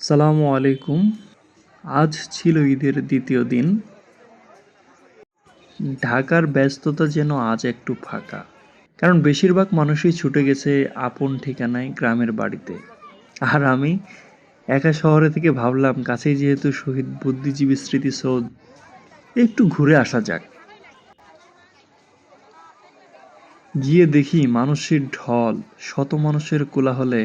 সালামু আলাইকুম। আজ ছিল ঈদের দ্বিতীয় দিন। ঢাকার ব্যস্ততা যেন আজ একটু ফাঁকা। কারণ বেশিরভাগ মানুষই ছুটে গেছে আপন ঠিকানায় গ্রামের বাড়িতে। আর আমি একা শহরে থেকে ভাবলাম কাছেই যেহেতু শহীদ বুদ্ধিজীবী স্মৃতিসৌধ, একটু ঘুরে আসা যাক। গিয়ে দেখি মানুষের ঢল, শত মানুষের কোলাহলে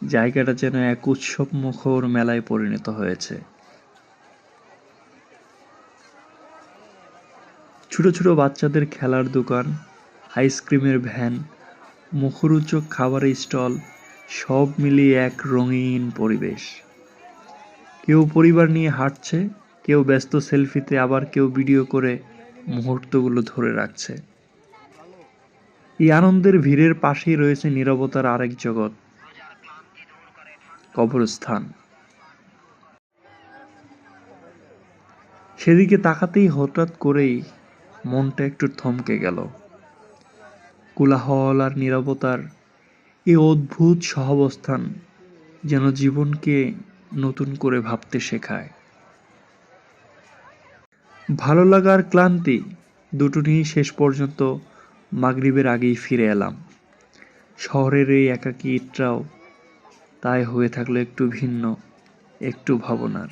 জায়গাটা যেন এক উৎসব মুখর মেলায় পরিণত হয়েছে। ছোট ছোট বাচ্চাদের খেলার দোকান, আইসক্রিমের ভ্যান, মুখরোচক খাবারের স্টল, সব মিলিয়ে এক রঙিন পরিবেশ। কেউ পরিবার নিয়ে হাঁটছে, কেউ ব্যস্ত সেলফিতে, আবার কেউ ভিডিও করে মুহূর্তগুলো ধরে রাখছে। এই আনন্দের ভিড়ের পাশেই রয়েছে নীরবতার আরেক জগৎ, কবরস্থান। সেদিকে তাকাতেই হঠাৎ করেই মনটা একটু থমকে গেল। কোলাহল আর নীরবতার এই অদ্ভুত সহাবস্থান যেন জীবনকে নতুন করে ভাবতে শেখায়। ভালো লাগা আর ক্লান্তি দুটো নিয়েই শেষ পর্যন্ত মাগরিবের আগেই ফিরে এলাম। শহরের এই একাকী ঈদটাও তাই হয়ে থাকলো একটু ভিন্ন, একটু ভাবনার।